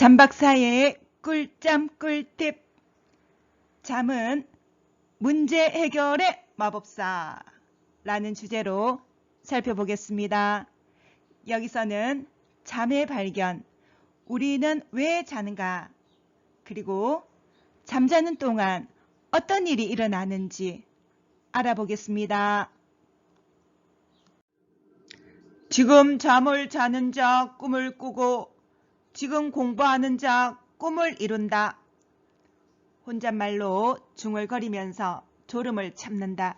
잠박사의 꿀잠 꿀팁. 잠은 문제 해결의 마법사 라는 주제로 살펴보겠습니다. 여기서는 잠의 발견, 우리는 왜 자는가, 그리고 잠자는 동안 어떤 일이 일어나는지 알아보겠습니다. 지금 잠을 자는 자 꿈을 꾸고 지금 공부하는 자 꿈을 이룬다. 혼잣말로 중얼거리면서 졸음을 참는다.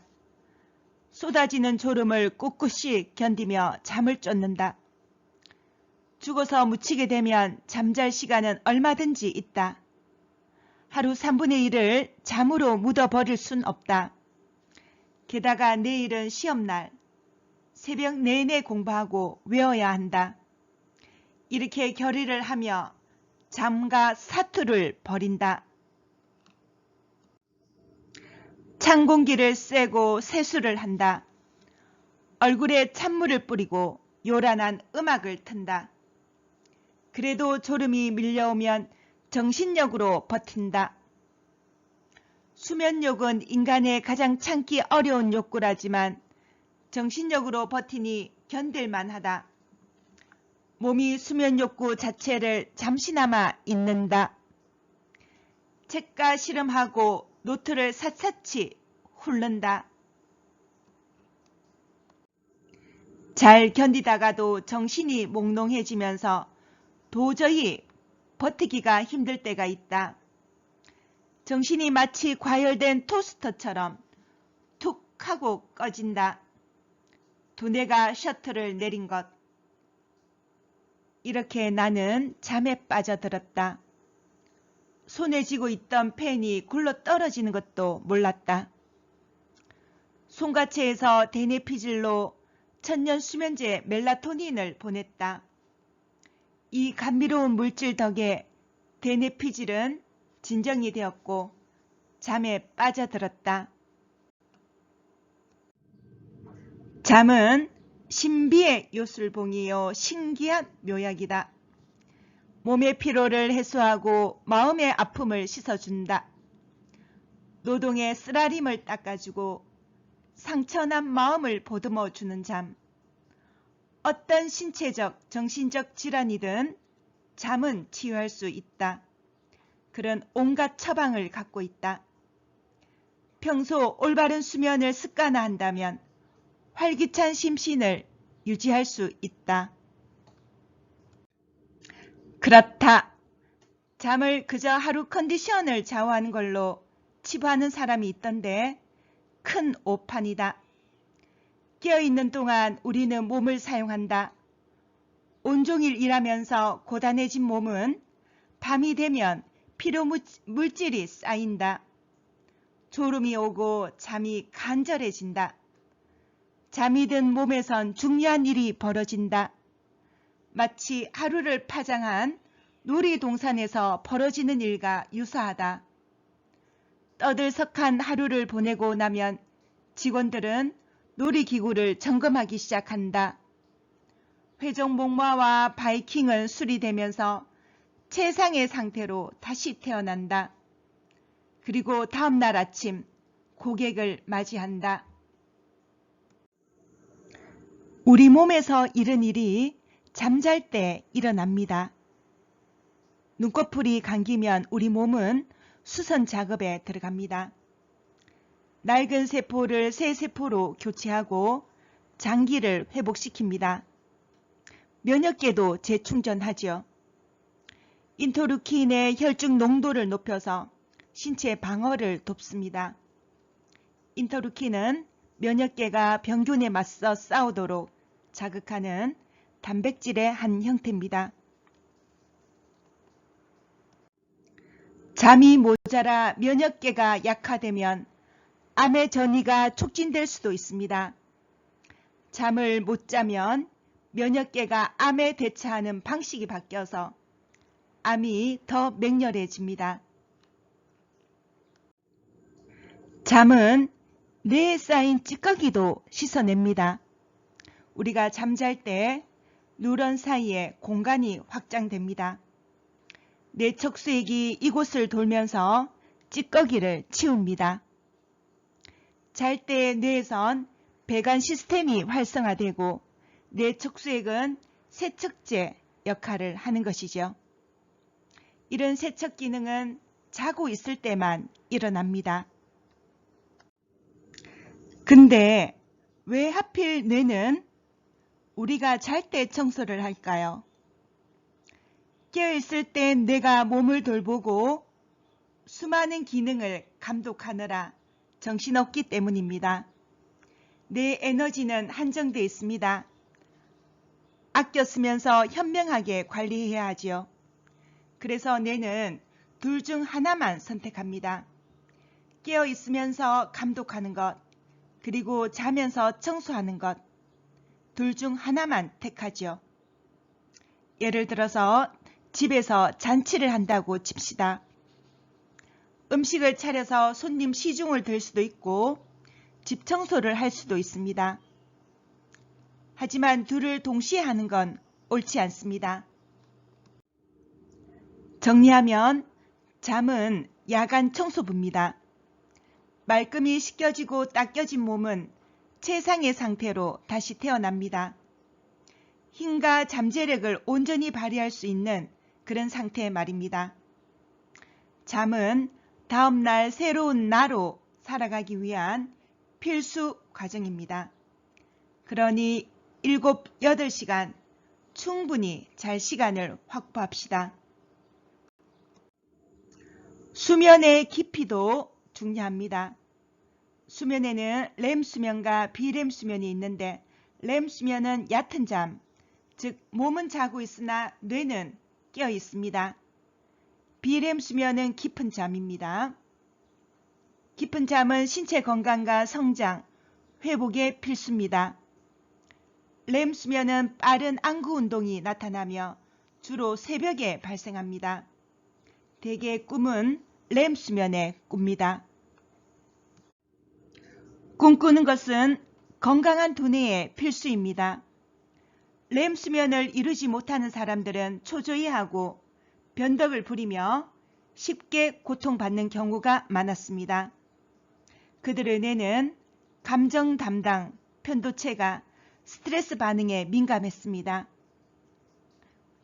쏟아지는 졸음을 꿋꿋이 견디며 잠을 쫓는다. 죽어서 묻히게 되면 잠잘 시간은 얼마든지 있다. 하루 3분의 1을 잠으로 묻어버릴 순 없다. 게다가 내일은 시험날, 새벽 내내 공부하고 외워야 한다. 이렇게 결의를 하며 잠과 사투를 벌인다. 찬 공기를 쐬고 세수를 한다. 얼굴에 찬물을 뿌리고 요란한 음악을 튼다. 그래도 졸음이 밀려오면 정신력으로 버틴다. 수면욕은 인간의 가장 참기 어려운 욕구라지만 정신력으로 버티니 견딜만하다. 몸이 수면욕구 자체를 잠시나마 잊는다. 책과 씨름하고 노트를 샅샅이 훑는다. 잘 견디다가도 정신이 몽롱해지면서 도저히 버티기가 힘들 때가 있다. 정신이 마치 과열된 토스터처럼 툭 하고 꺼진다. 두뇌가 셔터를 내린 것. 이렇게 나는 잠에 빠져들었다. 손에 쥐고 있던 펜이 굴러 떨어지는 것도 몰랐다. 손가체에서 대뇌피질로 천년수면제 멜라토닌을 보냈다. 이 감미로운 물질 덕에 대뇌피질은 진정이 되었고 잠에 빠져들었다. 잠은 신비의 요술봉이요 신기한 묘약이다. 몸의 피로를 해소하고 마음의 아픔을 씻어준다. 노동의 쓰라림을 닦아주고 상처난 마음을 보듬어주는 잠. 어떤 신체적, 정신적 질환이든 잠은 치유할 수 있다. 그런 온갖 처방을 갖고 있다. 평소 올바른 수면을 습관화한다면 활기찬 심신을 유지할 수 있다. 그렇다. 잠을 그저 하루 컨디션을 좌우하는 걸로 치부하는 사람이 있던데 큰 오판이다. 깨어있는 동안 우리는 몸을 사용한다. 온종일 일하면서 고단해진 몸은 밤이 되면 피로 물질이 쌓인다. 졸음이 오고 잠이 간절해진다. 잠이 든 몸에선 중요한 일이 벌어진다. 마치 하루를 파장한 놀이동산에서 벌어지는 일과 유사하다. 떠들썩한 하루를 보내고 나면 직원들은 놀이기구를 점검하기 시작한다. 회전목마와 바이킹은 수리되면서 최상의 상태로 다시 태어난다. 그리고 다음날 아침 고객을 맞이한다. 우리 몸에서 이런 일이 잠잘 때 일어납니다. 눈꺼풀이 감기면 우리 몸은 수선 작업에 들어갑니다. 낡은 세포를 새 세포로 교체하고 장기를 회복시킵니다. 면역계도 재충전하죠. 인터루킨의 혈중 농도를 높여서 신체 방어를 돕습니다. 인터루킨은 면역계가 병균에 맞서 싸우도록 자극하는 단백질의 한 형태입니다. 잠이 모자라 면역계가 약화되면 암의 전이가 촉진될 수도 있습니다. 잠을 못 자면 면역계가 암에 대처하는 방식이 바뀌어서 암이 더 맹렬해집니다. 잠은 뇌에 쌓인 찌꺼기도 씻어냅니다. 우리가 잠잘 때 뉴런 사이에 공간이 확장됩니다. 뇌척수액이 이곳을 돌면서 찌꺼기를 치웁니다. 잘 때 뇌에선 배관 시스템이 활성화되고 뇌척수액은 세척제 역할을 하는 것이죠. 이런 세척 기능은 자고 있을 때만 일어납니다. 근데 왜 하필 뇌는 우리가 잘 때 청소를 할까요? 깨어있을 땐 뇌가 몸을 돌보고 수많은 기능을 감독하느라 정신없기 때문입니다. 뇌 에너지는 한정되어 있습니다. 아껴 쓰면서 현명하게 관리해야 하지요. 그래서 뇌는 둘 중 하나만 선택합니다. 깨어 있으면서 감독하는 것, 그리고 자면서 청소하는 것, 둘 중 하나만 택하죠. 예를 들어서 집에서 잔치를 한다고 칩시다. 음식을 차려서 손님 시중을 들 수도 있고 집 청소를 할 수도 있습니다. 하지만 둘을 동시에 하는 건 옳지 않습니다. 정리하면 잠은 야간 청소부입니다. 말끔히 씻겨지고 닦여진 몸은 최상의 상태로 다시 태어납니다. 힘과 잠재력을 온전히 발휘할 수 있는 그런 상태 말입니다. 잠은 다음날 새로운 나로 살아가기 위한 필수 과정입니다. 그러니 7, 8시간 충분히 잘 시간을 확보합시다. 수면의 깊이도 중요합니다. 수면에는 렘 수면과 비렘 수면이 있는데 렘 수면은 얕은 잠, 즉 몸은 자고 있으나 뇌는 깨어 있습니다. 비렘 수면은 깊은 잠입니다. 깊은 잠은 신체 건강과 성장, 회복에 필수입니다. 렘 수면은 빠른 안구 운동이 나타나며 주로 새벽에 발생합니다. 대개 꿈은 렘 수면에 꿉니다. 꿈꾸는 것은 건강한 두뇌의 필수입니다. 렘 수면을 이루지 못하는 사람들은 초조해하고 변덕을 부리며 쉽게 고통받는 경우가 많았습니다. 그들의 뇌는 감정 담당, 편도체가 스트레스 반응에 민감했습니다.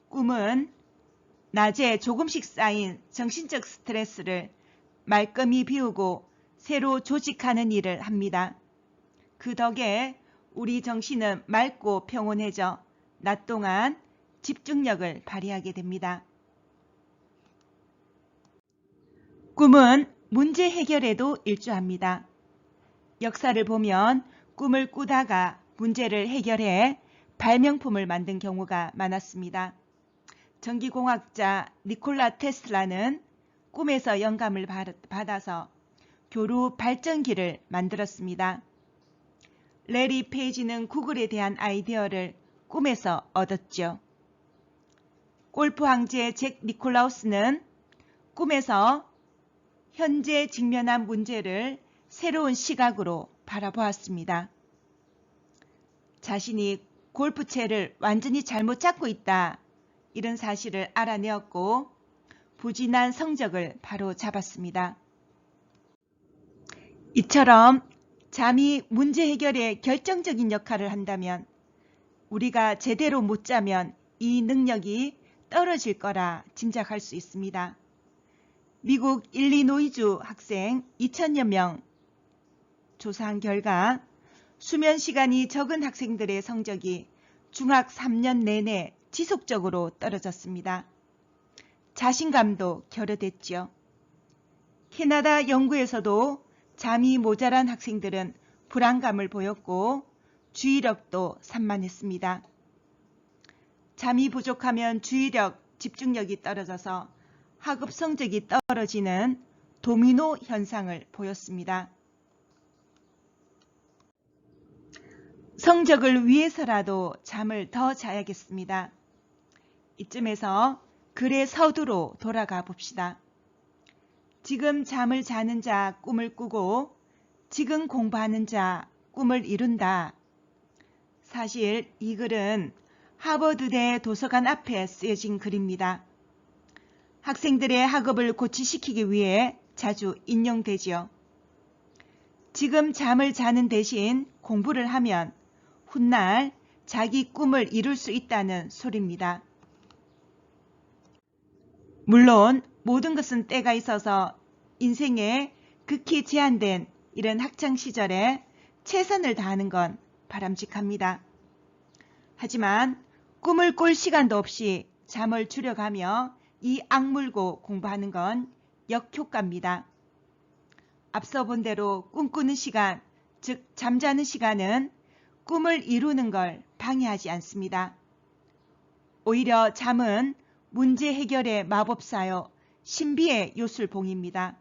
꿈은 낮에 조금씩 쌓인 정신적 스트레스를 말끔히 비우고 새로 조직하는 일을 합니다. 그 덕에 우리 정신은 맑고 평온해져 낮 동안 집중력을 발휘하게 됩니다. 꿈은 문제 해결에도 일조합니다. 역사를 보면 꿈을 꾸다가 문제를 해결해 발명품을 만든 경우가 많았습니다. 전기공학자 니콜라 테슬라는 꿈에서 영감을 받아서 교류 발전기를 만들었습니다. 레리 페이지는 구글에 대한 아이디어를 꿈에서 얻었죠. 골프 황제 잭 니콜라우스는 꿈에서 현재 직면한 문제를 새로운 시각으로 바라보았습니다. 자신이 골프채를 완전히 잘못 잡고 있다, 이런 사실을 알아내었고 부진한 성적을 바로 잡았습니다. 이처럼 잠이 문제 해결에 결정적인 역할을 한다면 우리가 제대로 못 자면 이 능력이 떨어질 거라 짐작할 수 있습니다. 미국 일리노이주 학생 2000여 명 조사한 결과 수면 시간이 적은 학생들의 성적이 중학 3년 내내 지속적으로 떨어졌습니다. 자신감도 결여됐죠. 캐나다 연구에서도 잠이 모자란 학생들은 불안감을 보였고 주의력도 산만했습니다. 잠이 부족하면 주의력, 집중력이 떨어져서 학업 성적이 떨어지는 도미노 현상을 보였습니다. 성적을 위해서라도 잠을 더 자야겠습니다. 이쯤에서 글의 서두로 돌아가 봅시다. 지금 잠을 자는 자 꿈을 꾸고 지금 공부하는 자 꿈을 이룬다. 사실 이 글은 하버드대 도서관 앞에 쓰여진 글입니다. 학생들의 학업을 고취시키기 위해 자주 인용되지요. 지금 잠을 자는 대신 공부를 하면 훗날 자기 꿈을 이룰 수 있다는 소리입니다. 물론 모든 것은 때가 있어서 인생에 극히 제한된 이런 학창시절에 최선을 다하는 건 바람직합니다. 하지만 꿈을 꿀 시간도 없이 잠을 줄여가며 이 악물고 공부하는 건 역효과입니다. 앞서 본 대로 꿈꾸는 시간, 즉 잠자는 시간은 꿈을 이루는 걸 방해하지 않습니다. 오히려 잠은 문제 해결의 마법사요, 신비의 요술봉입니다.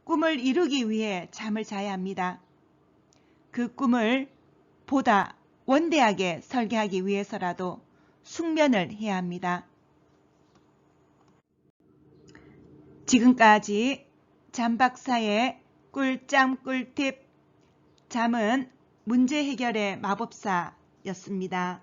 꿈을 이루기 위해 잠을 자야 합니다. 그 꿈을 보다 원대하게 설계하기 위해서라도 숙면을 해야 합니다. 지금까지 잠박사의 꿀잠 꿀팁, 잠은 문제 해결의 마법사였습니다.